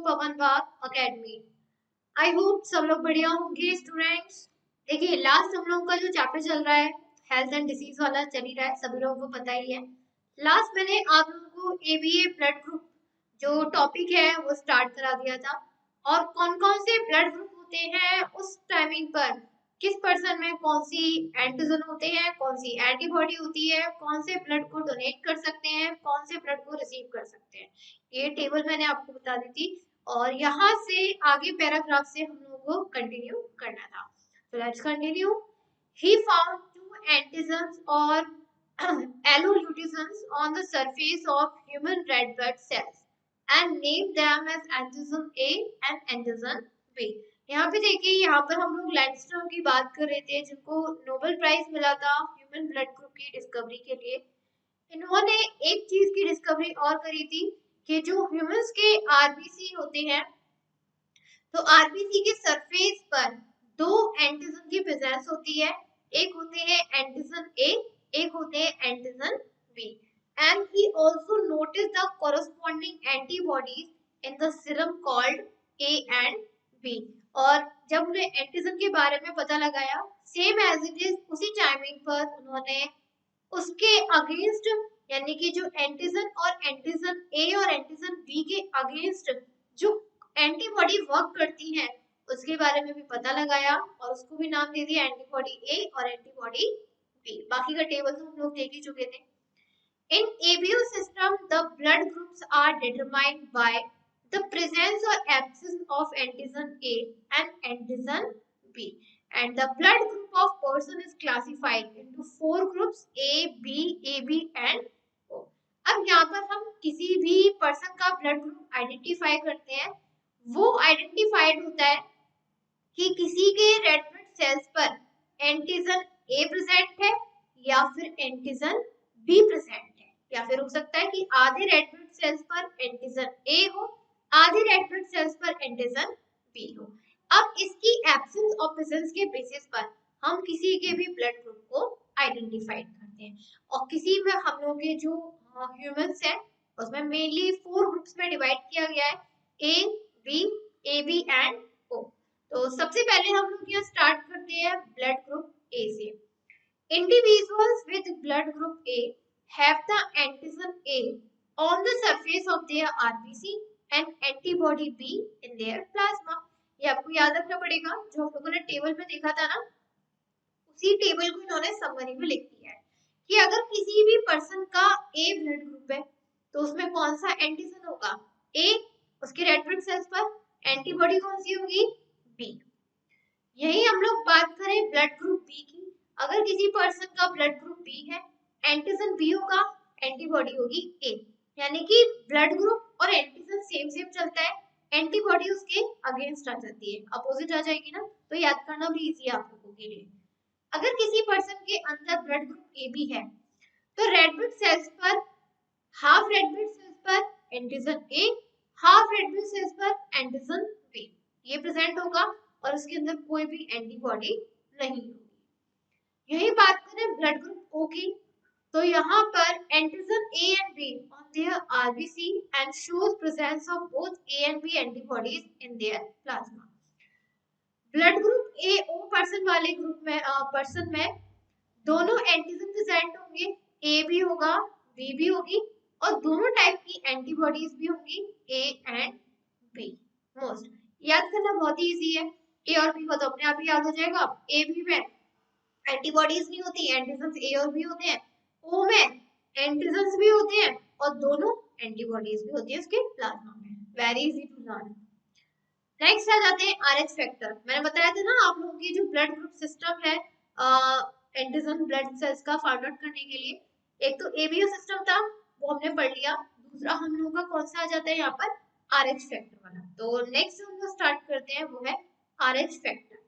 Pawan Bagh academy. I hope सब लोग बढ़िया होंगे स्टूडेंट्स। देखिए लास्ट हम लोगों का जो चैप्टर चल रहा है हेल्थ एंड डिसीज वाला चल ही रहा है, सभी लोगों को पता ही है। लास्ट मैंने आप लोगों को एबीए ब्लड ग्रुप जो टॉपिक है वो स्टार्ट करा दिया था, और कौन कौन से ब्लड ग्रुप होते हैं उस टाइमिंग पर, किस पर्सन में कौन सी एंटीजन होते हैं, कौन सी एंटीबॉडी होती है, कौन से ब्लड को डोनेट कर सकते हैं, कौन से ब्लड को रिसीव कर सकते हैं, ये टेबल मैंने आपको बता दी थी। और यहाँ से आगे पैराग्राफ से हम लोगों को कंटिन्यू करना था। तो let's continue. He found two antigens और agglutinogens on the surface of human red blood cells and name them as antigen A and antigen B। यहाँ पे देखिए, यहाँ पर हम लोग लैंडस्ट्रॉम की बात कर रहे थे जिनको नोबेल प्राइज मिला था ह्यूमन ब्लड ग्रुप की डिस्कवरी के लिए। इन्होंने एक चीज की डिस्कवरी और करी थी कि जो ह्यूमंस के आरबीसी होते हैं, तो आरबीसी के सरफेस पर दो एंटीजन की प्रेजेंस होती है। एक होते हैं एंटीजन ए, एक होते हैं antigen B. And he also noticed the corresponding antibodies in the serum called A and B। और जब उन्हें एंटीजन के बारे में पता लगाया, सेम एज इट इज उसी टाइमिंग पर उन्होंने उसके अगेंस्ट, यानी कि जो एंटीजन और एंटीजन ए और एंटीजन बी के अगेंस्ट जो एंटीबॉडी वर्क करती हैं उसके बारे में भी पता लगाया, और उसको भी नाम दे दिया एंटीबॉडी ए और एंटीबॉडी बी। बाकी का टेबल तो हम लोग देख ही चुके थे। In ABO system, the blood groups are determined by the presence or absence of antigen A and antigen B, and the blood group of person is classified into 4 groups A, B, AB and O। अब यहाँ पर हम किसी भी person का blood group identify करते हैं, वो आइडेंटिफाइड होता है कि किसी के रेड ब्लड सेल्स पर एंटीजन A प्रेजेंट है या फिर एंटीजन B प्रेजेंट है, या फिर हो सकता है कि आधे रेड ब्लड सेल्स पर एंटीजन ए हो, आधे रेड ब्लड सेल्स पर एंटीजन बी हो। अब इसकी एब्सेंस और प्रेजेंस के बेसिस पर हम किसी के भी ब्लड ग्रुप को आइडेंटिफाई करते हैं। और किसी में हम लोग के जो ह्यूमंस है उसमें मेनली 4 ग्रुप्स में डिवाइड किया गया है, A B, A B and O. तो सबसे पहले हम लोग यहाँ स्टार्ट करते हैं ब्लड ग्रुप ए से। Individuals with blood group A have the antigen A on the surface of their RBC and antibody B in their plasma। ये आपको याद रखना पड़ेगा, जो हम लोगों ने टेबल में देखा था ना, उसी टेबल को इन्होंने समरी में लिख दिया है कि अगर किसी भी पर्सन का A ब्लड ग्रुप है तो उसमें कौन सा एंटीजन होगा, A, उसके रेड ब्लड सेल्स पर, एंटीबॉडी कौन सी होगी, B। यही हम लोग बात करें ब्लड ग्रुप B की, अगर किसी पर्सन का ब्लड ग्रुप B है, एंटीजन बी होगा, एंटीबॉडी होगी ए, यानी कि ब्लड ग्रुप और एंटीजन सेम सेम चलता है, एंटीबॉडी उसके अगेंस्ट आ जाती है, अपोजिट आ जाएगी ना, तो याद करना भी इजी है आप लोगों के लिए। अगर किसी पर्सन के अंदर ब्लड ग्रुप ए बी है तो रेड ब्लड सेल्स पर, हाफ रेड ब्लड सेल्स पर एंटीजन ए, हाफ रेड ब्लड सेल्स पर एंटीजन बी, ये प्रेजेंट होगा और उसके अंदर कोई भी एंटीबॉडी नहीं होगी। यही बात करें ब्लड ग्रुप ओ की, तो यहाँ पर antigen A and B on their RBC and shows presence of both A and B antibodies in their plasma। Blood group A O person वाले ग्रुप में पर्सन में दोनों एंटीजन प्रेजेंट होंगे, A भी होगा B भी होगी, और दोनों टाइप की एंटीबॉडीज भी होंगी A and B। मोस्ट याद करना बहुत ही इजी है, A और B को तो अपने आप ही याद हो जाएगा। A B में एंटीबॉडीज नहीं होती, एंटीजन A और B होते हैं, O में एंटीजन्स भी होते हैं और दोनों एंटीबॉडीज भी होती है उसके प्लाज्मा में। Very easy to learn. Next आ जाते हैं आरएच फैक्टर। मैंने बताया था ना आप लोगों की जो ब्लड ग्रुप सिस्टम है एंटीजन ब्लड सेल्स का फाइंड आउट करने के लिए, एक तो एबीओ सिस्टम था वो हमने पढ़ लिया, दूसरा हम लोगों का कौन सा आ जाता है यहाँ पर, आरएच फैक्टर वाला। तो नेक्स्ट हम लोग स्टार्ट करते हैं वो है RH factor.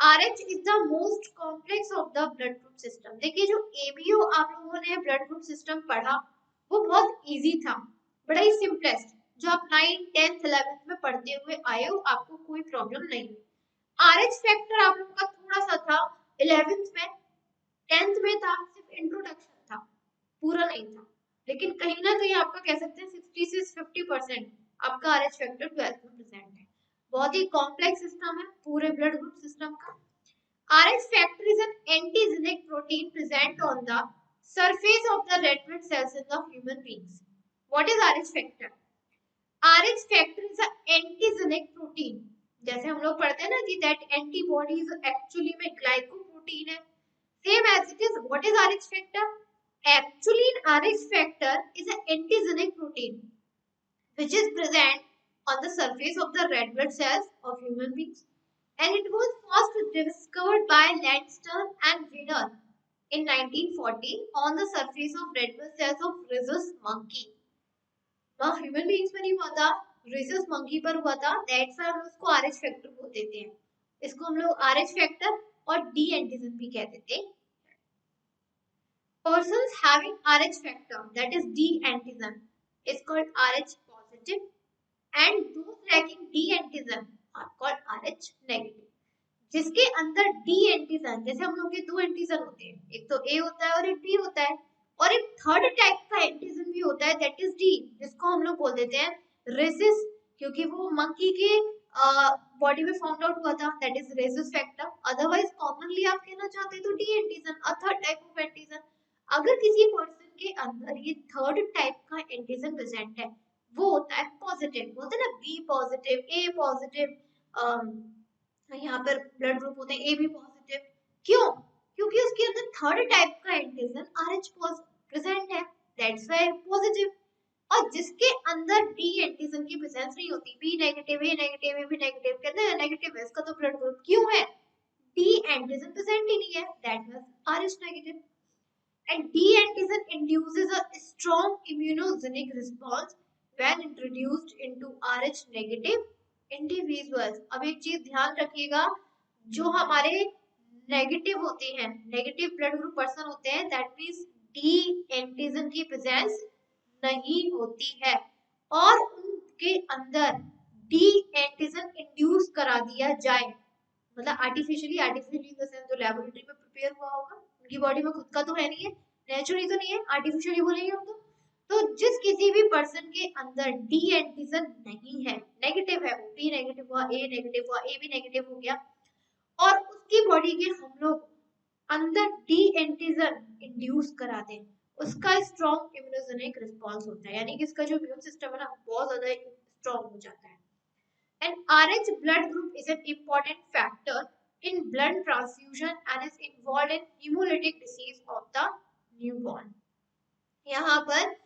RH is the most complex of the blood group system। देखिए जो ABO आप लोगों ने ब्लड ग्रुप सिस्टम पढ़ा वो बहुत इजी था, बड़ा ही सिंपलेस्ट, जो आप 9th 10th 11th में पढ़ते हुए आए हो, आपको कोई प्रॉब्लम नहीं हुई। RH फैक्टर आप लोगों का थोड़ा सा था 11th में, 10th में था, सिर्फ इंट्रोडक्शन था, पूरा नहीं था, लेकिन कहीं ना कहीं आपका कह सकते हैं 60 से 50% आपका RH फैक्टर 12 में प्रेजेंट है। बहुत ही कॉम्प्लेक्स सिस्टम है पूरे ब्लड ग्रुप सिस्टम का। RH factor is an antigenic protein present on the surface of the red blood cells in the human beings. What is RH factor? RH factor is an antigenic protein. जैसे हम लोग पढ़ते हैं ना कि that antibodies actually में glycoprotein है. Same as it is. What is RH factor? Actually, RH factor is an antigenic protein which is present on the surface of the red blood cells of human beings. And it was first discovered by Langston and Wiener in 1940 on the surface of red blood cells of rhesus monkey. वह human beings में नहीं हुआ था, rhesus monkey पर हुआ था। That's why हम उसको RH फैक्टर बोल देते हैं। इसको हम लोग RH फैक्टर और D एंटीजन भी कह देते हैं। Persons having RH factor, that is D antigen, is called RH positive, and those lacking D antigen are called RH negative. जिसके अंदर D एंटीजन, जैसे हम लोग के दो एंटीजन होते हैं, एक तो A होता है और एक B होता है, और एक थर्ड टाइप का एंटीजन भी होता है, दैट इज D, जिसको हम लोग बोल देते हैं रेसिस, क्योंकि वो मंकी के बॉडी में फाउंड आउट हुआ था, that is rhesus factor. Otherwise commonly आप कहना चाहते हैं तो D antigen, a third type of antigen. अगर किसी पर्सन के अंदर ये थर्ड टाइप का एंटीजन प्रेजेंट है, वो होता है पॉजिटिव, बोलते हैं ना B पॉजिटिव, A पॉजिटिव, यहाँ पर ब्लड ग्रुप होते हैं AB पॉजिटिव। क्यों? क्योंकि उसके अंदर थर्ड टाइप का एंटीजन RH प्रेजेंट है, दैट्स व्हाई पॉजिटिव। और जिसके अंदर D एंटीजन की प्रेजेंस नहीं होती, B negative, A negative, AB negative, कहते हैं नेगेटिव है इसका तो ब्लड ग्रुप, क्यों है? D एंटीजन प्रेजेंट ही नहीं है, that means RH negative. And D antigen induces a strong immunogenic response when introduced into RH negative individuals. अब एक चीज ध्यान रखिएगा, जो हमारे नेगेटिव होते हैं, नेगेटिव ब्लड ग्रुप पर्सन होते हैं, दैट मींस D एंटीजन की प्रेजेंस नहीं होती है, और उनके अंदर D एंटीजन इंड्यूस करा दिया जाए, मतलब आर्टिफिशियली इन द सेंस जो लैबोरेटरी में प्रिपेयर हुआ होगा, उनकी बॉडी में खुद का तो है नहीं है, नेचुरली तो नहीं है, आर्टिफिशियली बोलेंगे हम तो जिस किसी भी पर्सन के अंदर D एंटीजन नहीं है, नेगेटिव है, B नेगेटिव हुआ, A नेगेटिव हुआ, AB नेगेटिव हो गया, और उसकी बॉडी के हम लोग अंदर D एंटीजन इंड्यूस करा दें, उसका स्ट्रॉन्ग इम्यूनोजेनिक रिस्पॉन्स होता है, यानी कि इसका जो इम्यून सिस्टम है ना बहुत ज्यादा स्ट्रॉन्ग हो जाता है। And RH blood group is an important factor in blood transfusion and is involved in hemolytic disease of the newborn. यहाँ पर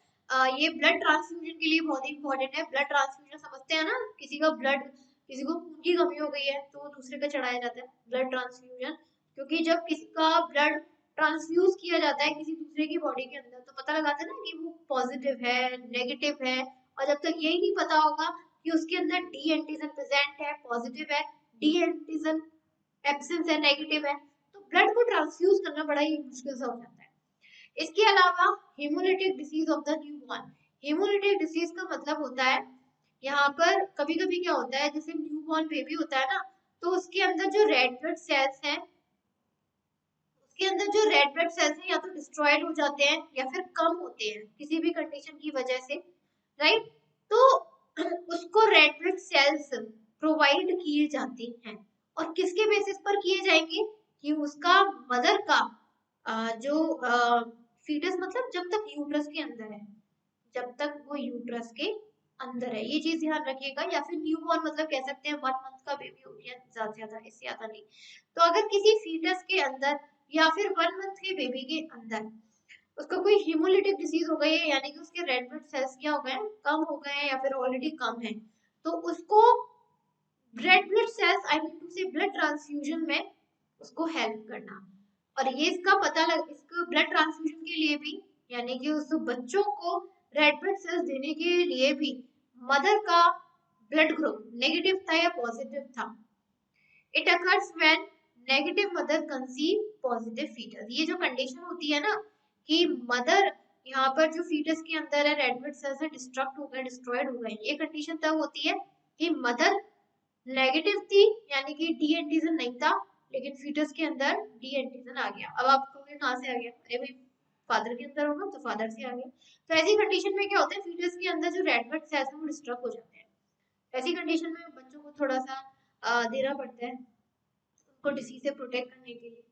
ये ब्लड ट्रांसफ्यूजन के लिए बहुत ही इंपॉर्टेंट है। ब्लड ट्रांसफ्यूजन समझते हैं ना, किसी का ब्लड, किसी को खून की कमी हो गई है तो वो दूसरे का चढ़ाया जाता है, ब्लड ट्रांसफ्यूजन। क्योंकि जब किसी का ब्लड ट्रांसफ्यूज किया जाता है किसी दूसरे की बॉडी के अंदर, तो पता लगाता है ना कि वो पॉजिटिव है, नेगेटिव है, और जब तक यही नहीं पता होगा कि उसके अंदर D एंटीजन प्रेजेंट है, पॉजिटिव है, D एंटीजन एब्सेंस है, नेगेटिव है, तो ब्लड को ट्रांसफ्यूज करना बड़ा ही मुश्किल सा हो जाता है। इसके अलावा haemolytic disease of the newborn, haemolytic disease का मतलब होता है, यहाँ पर कभी कभी क्या होता है, जैसे न्यूबॉर्न बेबी होता है ना, तो उसके अंदर जो रेड ब्लड सेल्स हैं, उसके अंदर जो रेड ब्लड सेल्स हैं या तो डिस्ट्रॉयड हो जाते हैं या फिर कम होते हैं किसी भी कंडीशन की वजह से, राइट। तो उसको रेड ब्लड सेल्स प्रोवाइड किए जाते हैं, और किसके बेसिस पर किए जाएंगे, कि उसका मदर का जो फीटस, मतलब जब तक यूट्रस के अंदर है, जब तक वो यूट्रस के अंदर है, ये चीज ध्यान रखिएगा। या फिर न्यूबॉर्न मतलब कह सकते हैं 1 मंथ का बेबी हो गया, ज्यादा, इससे ज्यादा नहीं। तो अगर किसी फीटस के अंदर या फिर 1 मंथ के बेबी के अंदर उसका कोई हीमोलिटिक डिसीज हो गई है, यानी कि उसके रेड ब्लड सेल्स क्या हो गए, कम हो गए हैं या फिर ऑलरेडी कम है, तो उसको red blood cells, I mean to say blood transfusion में उसको हेल्प करना। और ये इसका पता लग, इसको ब्लड ट्रांसफ्यूजन के लिए भी, यानी कि उस बच्चों को रेड ब्लड सेल्स देने के लिए भी मदर का ब्लड ग्रुप नेगेटिव था या पॉजिटिव था। It occurs when negative mother conceive positive foetus. ये जो कंडीशन होती है ना कि मदर, यहाँ पर जो फीटस के अंदर है रेड ब्लड सेल्स डिस्ट्रक्ट हो गए, डिस्ट्रॉयड हो गए, ये कंडीशन तब होती है कि मदर नेगेटिव थी, यानी कि D एंटीजन नहीं था, लेकिन फीटस के अंदर D एंटीजन आ गया। अब आप कहोगे कहाँ से आ गया, अरे भाई फादर के अंदर होगा तो फादर से आ गया। तो ऐसी कंडीशन में क्या होता है, फीटस के अंदर जो रेड ब्लड सेल्स हैं वो डिस्ट्रक्ट हो जाते हैं, ऐसी कंडीशन में बच्चों को थोड़ा सा देना पड़ता है उनको डिसीज से प्रोटेक्ट करने के लिए।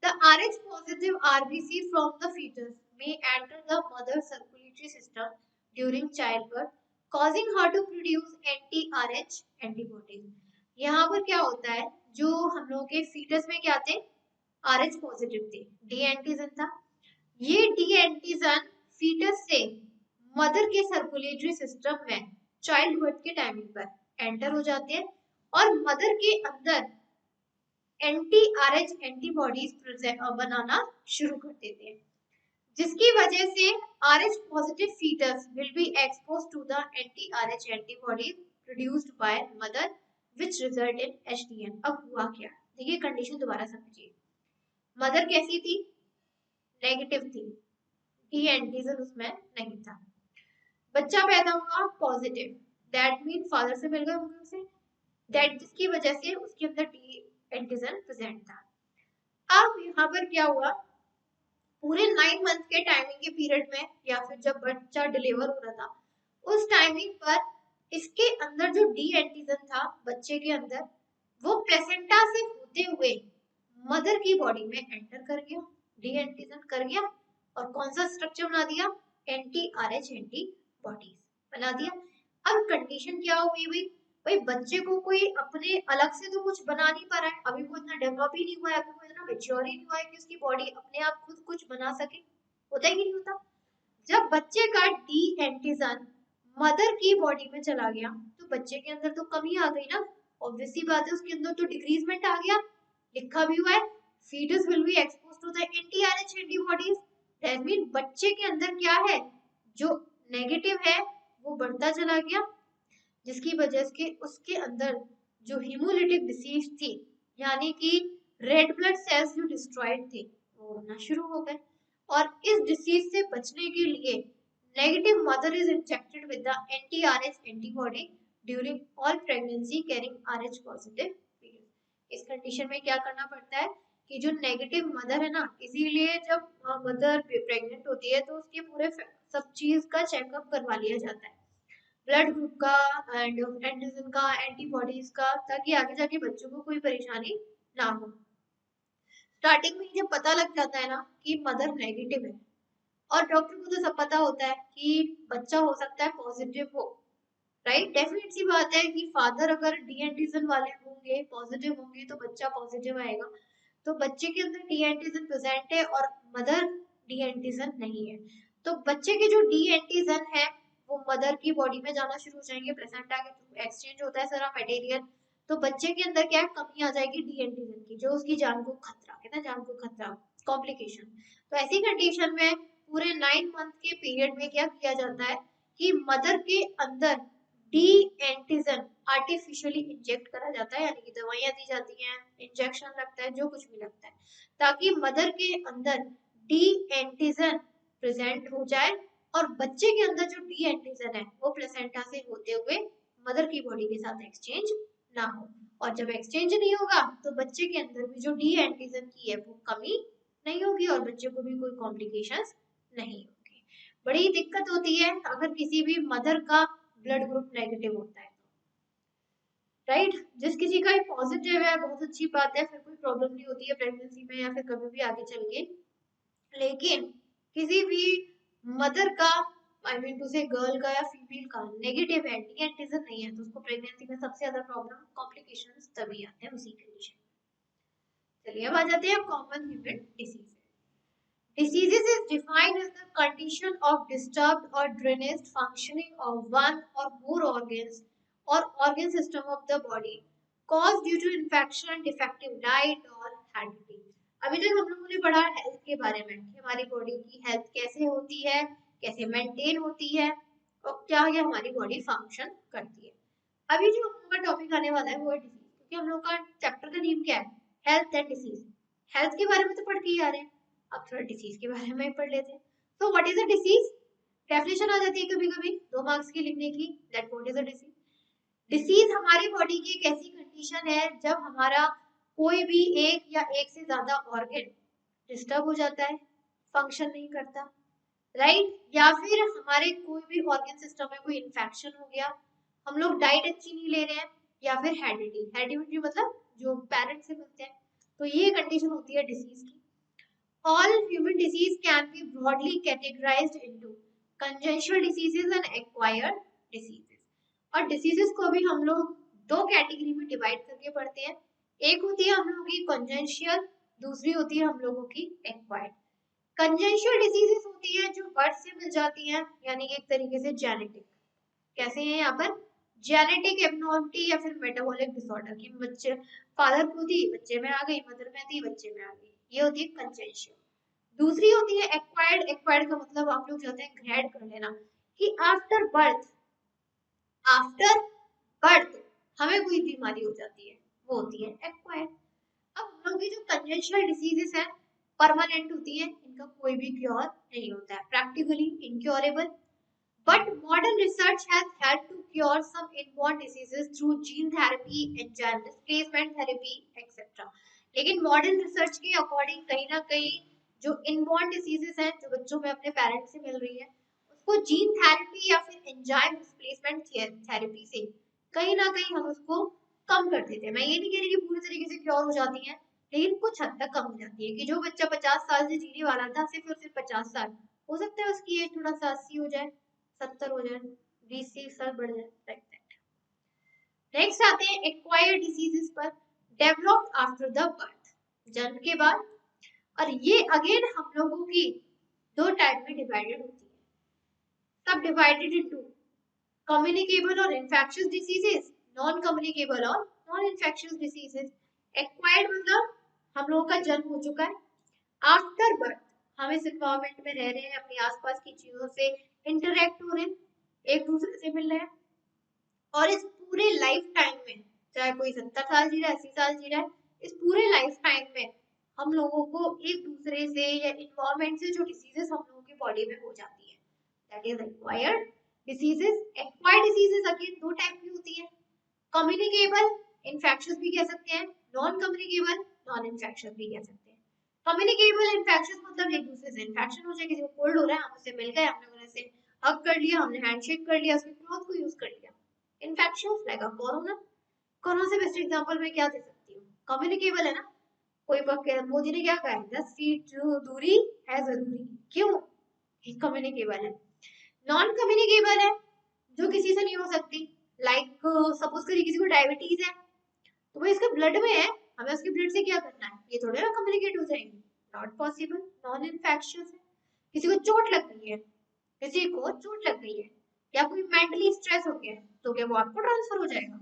The Rh positive RBC from the fetus may enter the mother's circulatory system during childbirth, causing her to produce anti-Rh antibodies. यहाँ पर क्या होता है, जो हम लोगों के फीटस में क्या थे, RH पॉजिटिव थे, डी एंटीजन था। ये डी एंटीजन फीटस से मदर के सर्कुलेटरी सिस्टम में चाइल्ड बर्थ के टाइमिंग पर एंटर हो जाते हैं और मदर के अंदर एंटी आरएच एंटीबॉडीज बनाना शुरू कर देते हैं, जिसकी वजह से Rh positive fetus will be expose to the anti Rh antibodies produced by mother which result in HDN. अब हुआ क्या, देखिए कंडीशन दोबारा समझिए। मदर कैसी थी, नेगेटिव थी, डी एंटीजन उसमें नहीं था। बच्चा पैदा हुआ पॉजिटिव, दैट मीन फादर से मिल गए होंगे उसे, दैट जिसकी वजह से उसके अंदर डी एंटीजन प्रेजेंट था। अब यहाँ पर क्या हुआ, पूरे 9 मंथ के टाइमिंग के पीरियड में या फिर जब बच्चा डिलीवर हो रहा था उस टाइमिंग पर इसके अंदर जो डी एंटीजन था बच्चे के अंदर, वो प्लेसेंटा से होते हुए मदर की बॉडी में एंटर कर गया, डी एंटीजन कर गया और कौन सा स्ट्रक्चर बना दिया, एंटी आरएच एंटीबॉडीज बना दिया। अब कंडीशन क्या हुई भाई, बच्चे को कोई अपने अलग से तो कुछ बना नहीं पा रहा है, अभी वो इतना डेवलप ही नहीं हुआ है, अभी वो इतना मैच्योर ही नहीं हुआ है कि उसकी बॉडी अपने आप खुद कुछ बना सके, होता ही नहीं होता। जब बच्चे का डी एंटीजन मदर की बॉडी में चला गया तो बच्चे के अंदर तो कमी आ गई ना, ऑब्वियस सी बात है, उसके अंदर तो डिक्रीजमेंट आ गया, लिखा भी हुआ है fetus will be exposed to the anti-RH antibodies, that means बच्चे के अंदर क्या है, जो नेगेटिव है वो बढ़ता चला गया, जिसकी वजह से उसके अंदर जो हीमोलिटिक डिसीज थी यानी कि रेड ब्लड सेल्स जो डिस्ट्रॉयड थे वो होना शुरू हो गए। और इस डिसीज से बचने के लिए negative mother is injected with the anti RH antibody during all pregnancy carrying RH positive. इस कंडीशन में क्या करना पड़ता है कि जो नेगेटिव मदर है ना, इसीलिए जब मदर प्रेग्नेंट होती है तो उसके पूरे सब चीज का चेकअप करवा लिया जाता है, ब्लड ग्रुप का एंड एंटीजन का, एंटीबॉडीज का, ताकि आगे जाके बच्चों को कोई परेशानी ना हो। स्टार्टिंग में जब पता लग जाता है ना कि मदर नेगेटिव है, और डॉक्टर को तो सब पता होता है कि बच्चा हो सकता है पॉजिटिव हो, राइट, डेफिनेट सी बात है कि फादर अगर डी एंटीजन वाले होंगे, पॉजिटिव होंगे तो बच्चा पॉजिटिव आएगा। तो बच्चे के अंदर डी एंटीजन प्रेजेंट है और मदर डी एंटीजन नहीं है, तो बच्चे के जो डी एंटीजन है वो मदर की बॉडी में जाना शुरू हो जाएंगे, प्लेसेंटा के थ्रू एक्सचेंज होता है सारा मटेरियल, तो बच्चे के अंदर क्या है, कमी आ जाएगी डी एंटीजन की, जो उसकी जान को खतरा, कहते हैं जान को खतरा, कॉम्प्लिकेशन। तो ऐसी कंडीशन में पूरे 9 मंथ के पीरियड में क्या किया जाता है कि मदर के अंदर डी एंटीजन आर्टिफिशियली इंजेक्ट करा जाता है, यानी कि दवाइयां दी जाती हैं, इंजेक्शन लगता है, जो कुछ भी लगता है, ताकि मदर के अंदर डी एंटीजन प्रेजेंट हो जाए और बच्चे के अंदर जो डी एंटीजन है वो प्लेसेंटा से होते हुए मदर की बॉडी के साथ एक्सचेंज ना हो। और जब एक्सचेंज नहीं होगा तो बच्चे के अंदर भी जो डी एंटीजन की है वो कमी नहीं होगी और बच्चे को भी कोई कॉम्प्लिकेशंस नहीं होगी। बड़ी दिक्कत होती है अगर किसी भी मदर का ब्लड ग्रुप नेगेटिव होता है, राइट, जिस किसी का पॉजिटिव है बहुत अच्छी बात है, फिर कोई प्रॉब्लम नहीं होती है प्रेगनेंसी में या फिर कभी भी आगे चल के, लेकिन किसी भी मदर का, आई मीन टू से गर्ल का या फीमेल का नेगेटिव है, डी एंटीजन नहीं है, तो उसको प्रेगनेंसी में सबसे ज्यादा प्रॉब्लम, कॉम्प्लिकेशंस तभी आते हैं उसी कंडीशन। चलिए अब आ जाते हैं common human disease. Diseases is defined as the condition of disturbed or diminished functioning of one or more organs or organ system of the body caused due to infection, defective diet or heredity। अभी तक हम लोगों ने पढ़ा health के बारे में कि हमारी बॉडी की हेल्थ कैसे होती है, कैसे मेंटेन होती है और क्या क्या हमारी बॉडी फंक्शन करती है। अभी जो हम लोग का टॉपिक आने वाला है वो है डिसीज, क्योंकि हम लोग का चैप्टर का नेम क्या है, हेल्थ एंड डिसीज। हेल्थ के बारे में तो पढ़ के ही आ रहे हैं, अब थोड़ा डिसीज के बारे में पढ़ लेते हैं। तो what is a disease, definition आ जाती है कभी कभी 2 मार्क्स की लिखने की, that what is a disease. Disease हमारी बॉडी की एक ऐसी कंडीशन है जब हमारा कोई भी एक या एक से ज्यादा ऑर्गन डिस्टर्ब हो जाता है, फंक्शन नहीं करता, राइट, या फिर हमारे कोई भी ऑर्गन सिस्टम में कोई इन्फेक्शन हो गया, हम लोग डाइट अच्छी नहीं ले रहे हैं, या फिर हेरिडिटी मतलब जो पेरेंट्स से मिलते हैं, तो ये कंडीशन होती है डिसीज की। All human disease can be broadly categorised into congenital diseases and acquired diseases. और डिसीजेस को भी हम लोग दो कैटेगरी में डिवाइड करके पढ़ते हैं। एक होती है हम लोगों की कंजेंशियल, दूसरी होती है हम लोगों की एक्वायर्ड। कंजेंशियल डिसीजेस होती है जो बर्थ से मिल जाती हैं, यानी कि एक तरीके से जेनेटिक। कैसे हैं यहाँ पर? जेनेटिक एब्नॉर्मलिटी या फिर मेटाबॉलिक डिसऑर्डर की बच्चे फादर को थी बच्चे में आ गई, मदर में थी बच्चे में आ गई, ये होती है कंजेंशियल। दूसरी होती है एक्वायर्ड। एक्वायर्ड का मतलब आप लोग चाहते हैं ग्रेड कर लेना कि आफ्टर बर्थ हमें कोई बीमारी हो जाती है, वो होती है एक्वायर्ड। अब हम लोग की जो कंजेंशियल डिसीजेस हैं परमानेंट होती है, इनका कोई भी क्योर नहीं होता है, practically incurable. But modern research has helped to cure some inborn diseases through gene therapy, enzyme replacement therapy, etc. लेकिन मॉडर्न रिसर्च के अकॉर्डिंग कहीं ना कहीं जो इनबॉर्न डिसीजेस हैं जो बच्चों में अपने पेरेंट्स से मिल रही है, उसको जीन थेरेपी या फिर एंजाइम रिप्लेसमेंट थेरेपी से कहीं ना कहीं हम उसको कम कर देते हैं। मैं ये नहीं कह रही कि पूरी तरीके से क्योर हो जाती है, लेकिन कुछ हद तक कम हो जाती है। कि जो बच्चा 50 साल से जीने वाला था सिर्फ और सिर्फ 50 साल, हो सकता है उसकी एज थोड़ा सा 80 हो जाए, 70 हो जाए, 20-30 साल बढ़ जाए, लाइक दैट। नेक्स्ट आते हैं एक्वायर्ड डिसीजेस पर। डेवलप्ड आफ्टर द बर्थ, जन्म के बाद। और ये अगेन हम लोगों की दो टाइप में डिवाइडेड होती है। सब डिवाइडेड इनटू कम्युनिकेबल और इन्फेक्शियस डिसीजेस, नॉन कम्युनिकेबल और नॉन इन्फेक्शियस डिसीजेस। एक्वायर्ड मतलब हम लोगों का जन्म हो चुका है, आफ्टर बर्थ हम इस इन्वायरमेंट में रह रहे हैं, अपने आसपास की चीजों से इंटरेक्ट हो रहे हैं, एक दूसरे से मिल रहे हैं, और इस पूरे लाइफ टाइम में, चाहे कोई 70 साल जी रहा है, 80 साल जी रहा है, इस पूरे लाइफ टाइम में हम लोगों को एक दूसरे से या इन्वायरमेंट से जो डिसीजेस हम लोगों की बॉडी में हो जाती है, that is acquired diseases. Acquired diseases again दो टाइप की होती है, कम्युनिकेबल इन्फेक्शियस भी कह सकते हैं, नॉन कम्युनिकेबल नॉन इन्फेक्शियस भी कह सकते हैं। कम्युनिकेबल इन्फेक्शियस मतलब एक दूसरे से इन्फेक्शन हो जाए, किसी को कोल्ड हो रहा है, हम उससे मिल गए, हमने उनसे हग कर लिया, हमने हैंडशेक कर लिया, उसके क्लॉथ को यूज कर लिया, इन्फेक्शन लाइक कोरोना। कोरोना से बेस्ट एग्जांपल मैं क्या दे सकती हूँ, कम्युनिकेबल है ना। कोई मोदी ने क्या कहा है, 10 फीट दूरी है जरूरी, क्यों? कम्युनिकेबल है। नॉन कम्युनिकेबल है जो किसी से नहीं हो सकती, लाइक सपोज करिए किसी को डायबिटीज है, तो वो इसके ब्लड में है, हमें उसके ब्लड से क्या करना है, ये थोड़े ना कम्युनिकेट हो जाएंगे, नॉट पॉसिबल, नॉन इन्फेक्शियस है। किसी को चोट लग गई है, किसी को चोट लग गई है, या कोई मेंटली स्ट्रेस हो गया है, तो क्या वो आपको ट्रांसफर हो जाएगा?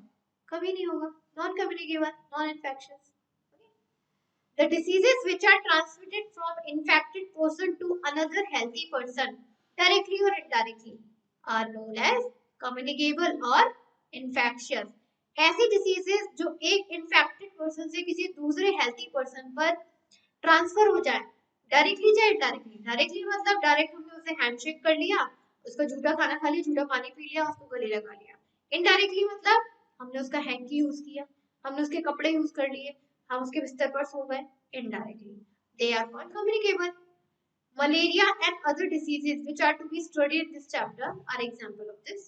कभी नहीं होगा, non communicable non infectious. The diseases which are transmitted from infected person to another healthy person directly or indirectly are known as communicable or infectious. ऐसी डिसीजेस जो एक इन्फेक्टेड पर्सन से किसी दूसरे हेल्थी पर्सन पर ट्रांसफर हो जाए, directly चाहे इनडायरेक्टली। डायरेक्टली मतलब डायरेक्ट हमने उसे हैंडशेक कर लिया, उसका झूठा खाना खा लिया, झूठा पानी पी लिया, उसको गले लगा लिया। इनडायरेक्टली मतलब हमने उसका हैंकी यूज किया, हमने उसके कपड़े यूज कर लिए, हम उसके बिस्तर पर सो गए, indirectly. They are not communicable. Malaria and other diseases which are to be studied in this chapter are example of this.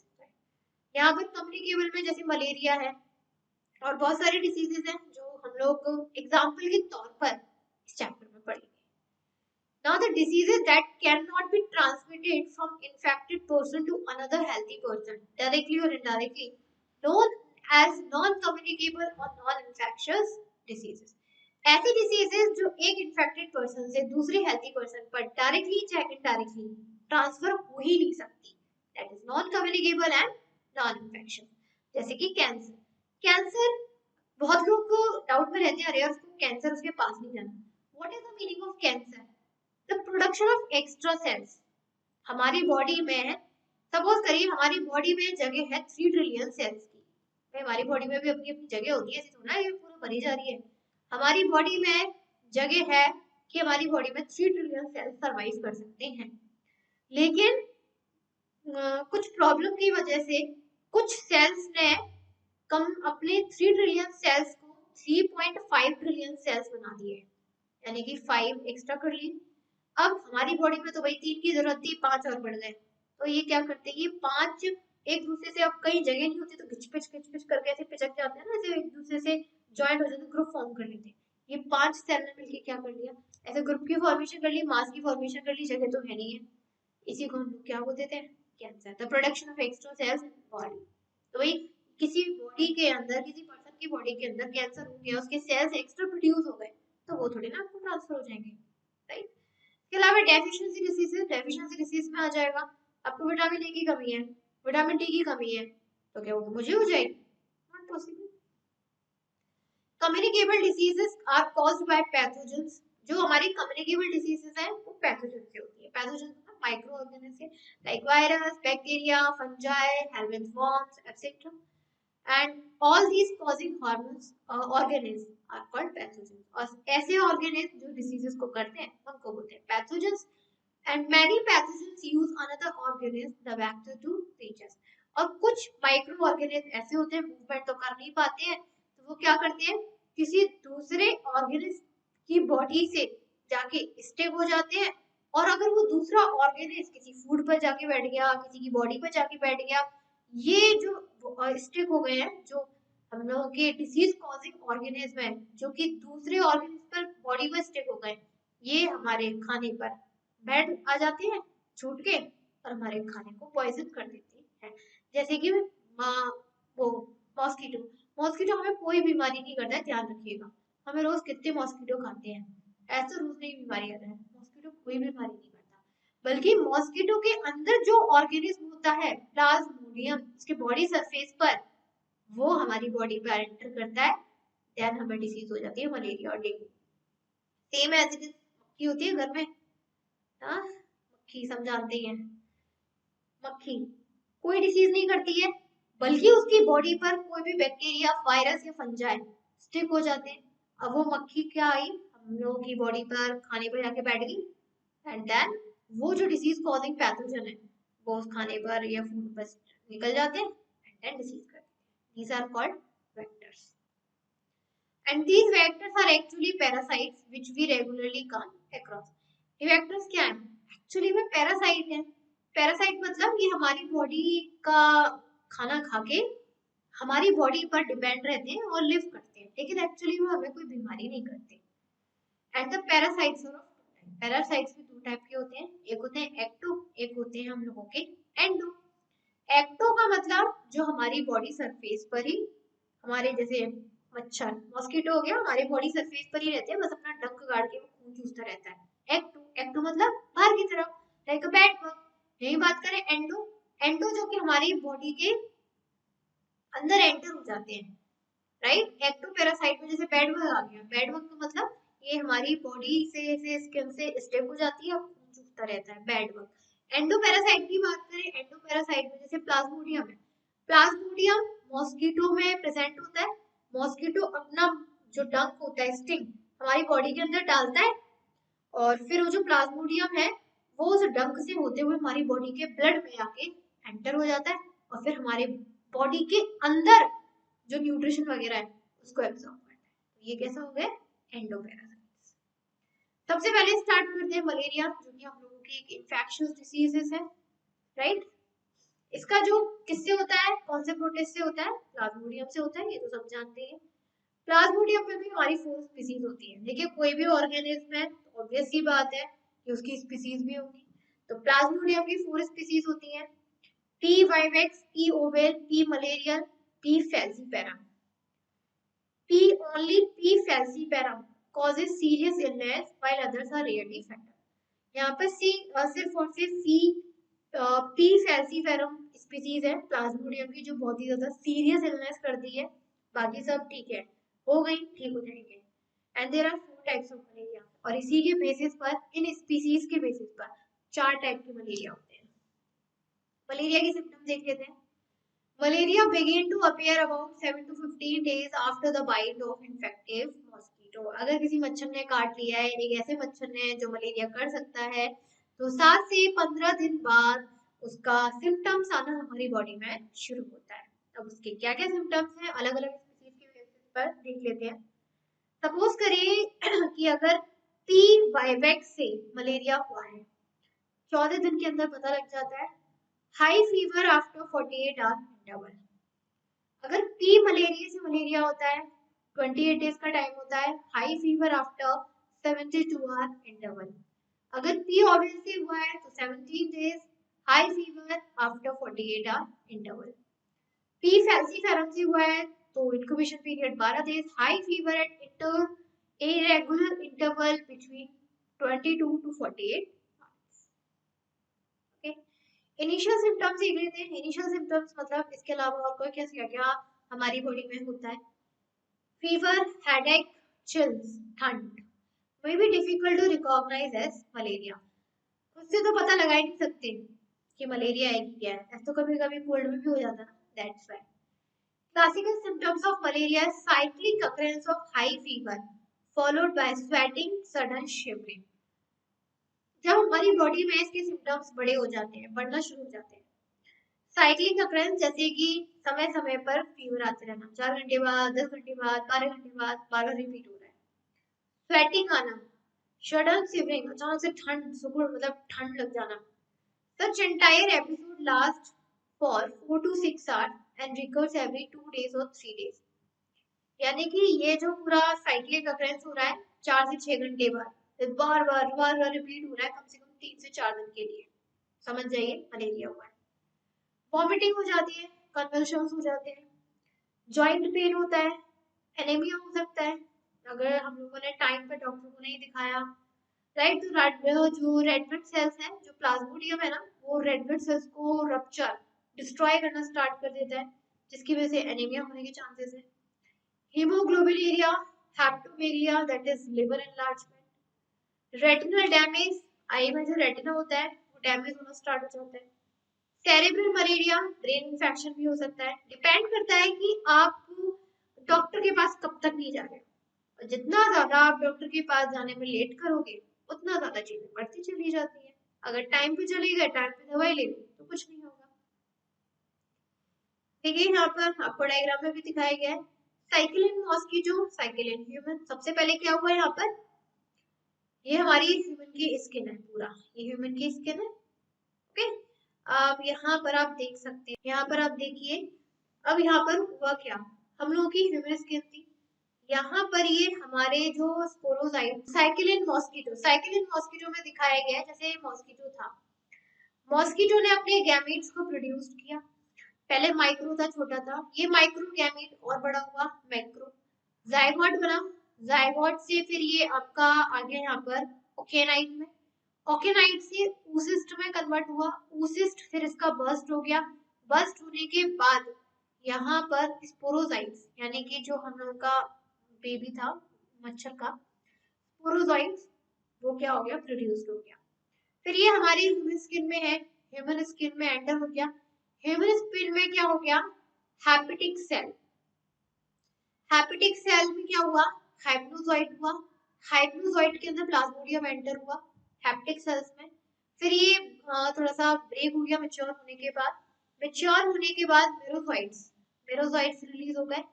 यहाँ पर communicable में जैसे मलेरिया है और बहुत सारे डिसीजेस हैं जो हम लोग एग्जाम्पल के तौर पर इस चैप्टर में पढ़ेंगे। Now the diseases that cannot be transmitted from infected person to another healthy person directly or indirectly known as non-communicable or non-infectious diseases. ऐसी डिसीजेस जो एक इन्फेक्टेड पर्सन से दूसरे हेल्थी पर्सन पर डायरेक्टली चाहे इनडायरेक्टली ट्रांसफर हो ही नहीं सकती, that is non communicable and non infection. जैसे कि कैंसर। कैंसर बहुत लोग डाउट में रहते हैं, अरे उसको कैंसर उसके पास नहीं जाना। What is the meaning of cancer? The production of extra cells. हमारी बॉडी में सपोज करिए हमारी बॉडी में जगह है 3 ट्रिलियन सेल्स की, हमारी बॉडी में भी अपनी अपनी जगह होती है, ऐसे थोड़ा ये पूरा भरी जा रही है। हमारी बॉडी में जगह है कि हमारी बॉडी में 3 ट्रिलियन सेल्स सरवाइव कर सकते हैं, लेकिन कुछ प्रॉब्लम की वजह से कुछ सेल्स ने कम अपने 3 ट्रिलियन सेल्स को 3.5 ट्रिलियन सेल्स बना दिए, यानी कि 5 एक्स्ट्रा कर ली। अब हमारी बॉडी में तो भाई 3 की जरूरत थी, 5 और बढ़ गए, तो ये क्या करते हैं, ये 5 एक दूसरे से अब कई जगह नहीं होती तो खिच पिच करके ऐसे पिचक जाते हैं ना, ऐसे एक दूसरे से ज्वाइंट हो जाते, ग्रुप फॉर्म कर लेते हैं। ये 5 सेल ने मिलकर क्या कर लिया, ऐसे ग्रुप की फॉर्मेशन कर ली, मास की फॉर्मेशन कर ली, जगह तो है नहीं है। इसी को हम लोग क्या बोल देते हैं, cancer. The production of extra cells in body. तो भाई किसी बॉडी के अंदर, किसी पर्सन की बॉडी के अंदर कैंसर हो गया, उसके सेल्स एक्स्ट्रा प्रोड्यूस हो गए, तो वो थोड़ी ना आपको ट्रांसफर हो जाएंगे, राइट। इसके अलावा डेफिशिएंसी डिसीज, डेफिशिएंसी डिसीज में आ जाएगा आपको विटामिन ए की कमी है, विटामिन डी की कमी है, तो क्या वो मुझे हो जाएगी, not possible. Communicable diseases are caused by pathogens. जो हमारी कम्युनिकेबल डिसीजेस हैं वो पैथोजन से होती है। Pathogen micro organism like virus, bacteria, fungi, helminth worms etcetera, and all these causing hormones organisms are called pathogens। और ऐसे organisms जो diseases को करते हैं उनको बोलते हैं pathogens। and many pathogens use another organism the vector to reach us। और कुछ माइक्रो ऑर्गेनिज्म ऐसे होते हैं मूवमेंट तो कर नहीं पाते हैं, तो वो क्या करते हैं, किसी दूसरे ऑर्गेनिज्म की बॉडी से जाके स्टेक हो जाते हैं। और अगर वो दूसरा ऑर्गेनिज्म किसी फूड पर जाके बैठ गया, किसी की बॉडी पर जाके बैठ गया, ये जो स्टिक हो गए हैं, जो हम लोगों के डिसीज कॉजिंग ऑर्गेनिज्म है, जो कि दूसरे ऑर्गेनिज्म पर बॉडी में स्टिक हो गए, ये हमारे खाने पर बैठ आ जाते हैं छूट के, और हमारे खाने को पॉइजन कर देते हैं। जैसे कि वो मॉस्किटो, मॉस्किटो हमें कोई बीमारी नहीं करता है, ध्यान रखिएगा। हमें रोज कितने मॉस्किटो खाते हैं, ऐसा रोज नहीं बीमारी आता है, मॉस्किटो कोई बीमारी नहीं करता, बल्कि मॉस्किटो के अंदर जो ऑर्गेनिज्म होता है प्लाज्मोडियम, उसके बॉडी सरफेस पर, वो हमारी बॉडी पर एंटर करता है, देन हमें डिसीज हो जाती है मलेरिया और dengue. Same as it is मक्खी होती है घर में, हाँ मक्खी सब जानते हैं, मक्खी कोई डिसीज नहीं करती है, बल्कि उसकी बॉडी पर कोई भी बैक्टीरिया, वायरस या फंजाई स्टिक हो जाते हैं। अब वो मक्खी क्या आई, हम लोगों की बॉडी पर खाने पर जाके बैठ गई, एंड देन वो जो डिसीज कॉजिंग पैथोजन है वो उस खाने पर या फूड पर निकल जाते हैं, एंड देन डिसीज करते हैं। These are called vectors, and these vectors are actually parasites which we regularly come across. ये वेक्टर्स क्या हैं, एक्चुअली में पैरासाइट है। पैरासाइट मतलब ये हमारी बॉडी का खाना खा के हमारी बॉडी पर डिपेंड रहते हैं और लिव करते हैं, लेकिन एक्चुअली वो हमें कोई बीमारी नहीं करते। And the parasites of, parasites भी 2 टाइप के होते हैं, एक होते हैं एक्टो, एक होते हैं हम लोगों के एंडो। एक्टो का मतलब जो हमारी बॉडी सरफेस पर ही, हमारे जैसे मच्छर, मॉस्किटो हो गया, हमारी बॉडी सरफेस पर ही रहते हैं, बस अपना डंक गाड़ के वो खून चूसता रहता है। एक्टो, एक्टो मतलब बाहर की तरफ, लाइक अ बैट बग। यही बात करें एंडो, एंडो जो कि हमारी बॉडी के अंदर एंटर हो जाते हैं, राइट। एक्टो पैरासाइट में जैसे बेड बग आ गया, बेड बग का मतलब ये हमारी बॉडी से स्किन से स्टेप हो जाती है और खून चूसता रहता है, बेड बग। एंडो पैरासाइट की बात करें, एंडो पैरासाइट में जैसे प्लाज्मोडियम है, प्लाज्मोडियम मॉस्किटो में प्रेजेंट होता है। मॉस्किटो अपना जो डंक होता है, स्टिंग, हमारी बॉडी के अंदर डालता है, और फिर वो जो प्लाज्मोडियम है वो उस डंक से होते हुए हमारी बॉडी के ब्लड में आके एंटर हो जाता है, और फिर हमारे बॉडी के अंदर जो न्यूट्रिशन वगैरह है उसको एब्सॉर्ब करता है। ये कैसा हो गया, एंडोपैरासाइट्स। सबसे पहले स्टार्ट करते हैं मलेरिया, जो कि हम लोगों की एक इन्फेक्शियस डिसीज है, राइट। इसका जो किससे होता है, कौन से प्रोटिस्ट से होता है, प्लाज्मोडियम से होता है, ये तो सब जानते हैं। प्लाज्मोडियम में भी हमारी 4 स्पीसीज होती है। देखिए कोई भी ऑर्गेनिज्म है तो ऑब्वियस सी बात है कि उसकी स्पीसीज भी होंगी, तो प्लाज्मोडियम की 4 स्पीसीज होती हैं, P. vivax, P. ovale, P. malarial, P. falciparum। P. only P. falciparum causes serious illness while others are rarely fatal। यहाँ पर C सिर्फ और सिर्फ P. falciparum स्पीसीज है प्लाज्मोडियम की जो बहुत ही ज्यादा सीरियस इलनेस करती है, बाकी सब ठीक है, हो गई, ठीक हो जाएंगे। And there are 4 types of malaria, और इसी के बेसिस पर, इन स्पीसीज के बेसिस पर 4 टाइप के मलेरिया होते हैं। मलेरिया की सिम्टम्स देख लेते हैं। Malaria begin to appear about 7 to 15 days after the bite of infective mosquito। अगर किसी मच्छर ने काट लिया है, एक ऐसे मच्छर ने जो मलेरिया कर सकता है, तो 7 से 15 दिन बाद उसका सिम्टम्स आना हमारी बॉडी में शुरू होता है। अब उसके क्या क्या सिम्टम्स हैं अलग अलग स्पीसीज के बेसिस पर देख लेते हैं। सपोज करिए कि अगर P. vivax से मलेरिया हुआ है, 14 दिन के अंदर पता लग जाता है, high fever after 48 hour interval. अगर पी मलेरिया से मलेरिया होता है 28 डेज का टाइम होता है, high fever after 72 hour interval. अगर पी ओवल से हुआ है तो 17 days, high fever after 48 hour interval. P falciparum से हुआ है तो incubation period 12 days, high fever at irregular interval between 22 to 48 months. Okay. Initial symptoms देख लेते हैं। इनिशियल सिम्टम्स मतलब इसके अलावा और कोई क्या क्या हमारी बॉडी में होता है। फीवर, हेडेक, चिल्स, ठंड, may be difficult to recognise as malaria. उससे तो पता लगा ही नहीं सकते कि मलेरिया है कि क्या है, ऐसा तो कभी कभी कोल्ड में भी हो जाता है, that's why. Classical symptoms of malaria is cyclic occurrence of high fever followed by sweating, sudden shivering. जब हमारी बॉडी में इसके सिम्टम्स बड़े हो जाते हैं, बढ़ना शुरू हो जाते हैं। साइक्लिक अकरेंस जैसे कि समय समय पर फीवर आते रहना, 4 घंटे बाद, 10 घंटे बाद, 12 घंटे बाद, बार रिपीट हो रहा है। स्वेटिंग आना, सडन शिवरिंग, अचानक से ठंड, सुकून मतलब ठंड लग जाना। Such entire episode lasts for 4 to 6 hours and recurs every 2 days or 3 days. यानी कि ये जो पूरा साइक्लिक अकरेंस हो रहा है 4 से 6 घंटे बाद, बार बार रिपीट हो रहा है कम से कम 3 से 4 दिन के लिए। समझ जाइए मलेरिया हुआ है। वॉमिटिंग हो जाती है, कन्वल्शंस हो जाते हैं, जॉइंट पेन होता है, एनीमिया हो सकता है अगर हम लोगों ने टाइम पे डॉक्टर को नहीं दिखाया, राइट। तो जो रेड ब्लड सेल्स हैं, जो प्लाज्मोडियम है ना, वो रेड ब्लड सेल्स को रप्चर, डिस्ट्रॉय करना स्टार्ट कर देता है, जिसकी वजह से एनीमिया होने के चांसेस है। Haemoglobinuria, hepatomegaly that is liver enlargement, retinal damage, eye में जो रेटिना होता है वो डैमेज होना स्टार्ट हो जाता है। सेरेब्रल मलेरिया, ब्रेन इन्फेक्शन भी हो सकता है। डिपेंड करता है कि आप डॉक्टर के पास कब तक नहीं जा रहे, और जितना ज्यादा आप डॉक्टर के पास जाने में लेट करोगे उतना ज्यादा चीजें बढ़ती चली जाती है। अगर टाइम पे चले गए, टाइम पे दवाई ले ली तो कुछ नहीं होगा। ठीक है, यहाँ पर आपको डायग्राम में भी दिखाया गया है। Cycle in mosquito, cycle in human. सबसे पहले क्या हुआ यहाँ पर, ये हमारी ह्यूमन की स्किन है, पूरा ये ह्यूमन की स्किन है। ओके, अब यहाँ पर आप देख सकते हैं, यहाँ पर आप देखिए, अब यहाँ पर हुआ क्या, हम लोगों की ह्यूमन स्किन थी, यहाँ पर ये हमारे जो स्पोरोजाइट, साइकिलिन मॉस्किटो में दिखाया गया है। जैसे मॉस्किटो था, मॉस्किटो ने अपने गैमीट्स को प्रोड्यूस किया। पहले माइक्रो था, छोटा था, ये माइक्रो गैमीट और बड़ा हुआ मैक्रो, जाइगोट बना, जाइगोट से फिर ये आपका आ गया यहाँ पर ओकेनाइट में, ओकेनाइट से oocyst में कन्वर्ट हुआ, oocyst फिर इसका बर्स्ट हो गया, बर्स्ट होने के बाद यहाँ पर स्पोरोजाइट्स, यानी कि जो हम लोगों का बेबी था मच्छर का स्पोरोजाइट्स, वो क्या हो गया, प्रोड्यूस्ड हो गया। फिर ये हमारी ह्यूमन स्किन में है, ह्यूमन स्किन में एंटर हो गया। ह्यूमन स्किन में क्या हो गया, हैपेटिक सेल, हैपेटिक सेल में क्या हुआ, हाइप्नोजॉइट हुआ, हाइप्नोजॉइट के अंदर प्लाज्मोडियम एंटर हुआ हैप्टिक सेल्स में। फिर ये थोड़ा सा ब्रेक हो गया मैच्योर होने के बाद, मैच्योर होने के बाद मेरोजॉइट्स रिलीज हो गए।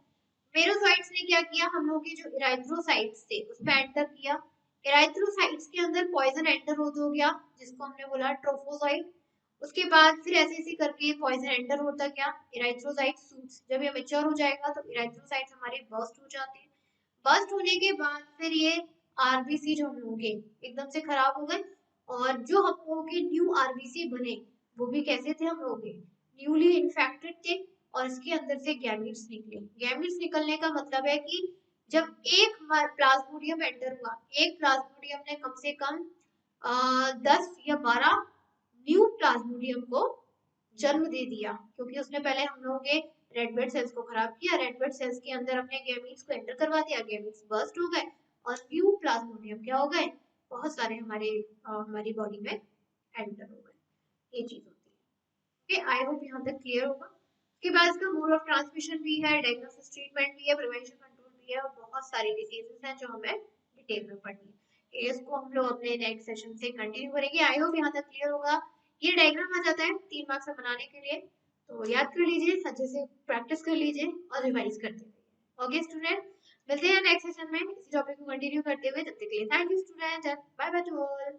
मेरोजॉइट्स ने क्या किया, हम लोगों के जो इराइथ्रोसाइट्स थे उसमें एंटर किया, इराइथ्रोसाइट्स के अंदर पॉइजन एंटर हो गया, जिसको हमने बोला ट्रोफोजॉइट। उसके बाद फिर ऐसे ऐसे करके पॉइजन एंटर होता गया, इराइथ्रोसाइट सूट्स, जब ये मैच्योर हो जाएगा तो इराइथ्रोसाइट्स हमारे बर्स्ट हो जाते हैं। बर्स्ट होने के बाद फिर ये आरबीसी जो हम लोगों के एकदम से खराब हो गए, और जो हम लोगों के न्यू आरबीसी बने वो भी कैसे थे, हम लोग न्यूली इन्फेक्टेड थे, और इसके अंदर से गैमीट्स निकले। गैमीट्स निकलने का मतलब है कि जब एक प्लाज्मोडियम एंटर हुआ, एक प्लाज्मोडियम ने कम से कम 10 या 12 न्यू प्लाज्मोडियम को जन्म दे दिया, क्योंकि उसने पहले हम लोगों के रेड ब्लड सेल्स को खराब किया, रेड ब्लड सेल्स के अंदर अपने गैमीट्स को एंटर करवा दिया, गैमीट्स बर्स्ट हो गए और न्यू प्लाज्मोडियम क्या हो गए, बहुत सारे हमारी बॉडी में एंटर हो गए। ये चीज होती है। ओके, आई होप यहाँ तक क्लियर होगा। उसके बाद इसका मोड ऑफ ट्रांसमिशन भी है, डायग्नोसिस ट्रीटमेंट भी है, प्रिवेंशन कंट्रोल भी है, और बहुत सारी डिसीजेस हैं जो हमें डिटेल में पढ़नी है। इसको हम लोग अपने नेक्स्ट सेशन से कंटिन्यू करेंगे। आई होप यहाँ तक क्लियर होगा। ये डायग्राम आ जाता है 3 मार्क्स से बनाने के लिए, तो याद कर लीजिए, अच्छे से प्रैक्टिस कर लीजिए और रिवाइज करते रहिए। ओके स्टूडेंट, मिलते हैं नेक्स्ट सेशन में इसी टॉपिक को कंटिन्यू करते हुए। तब तक के लिए thank you student, bye bye to all.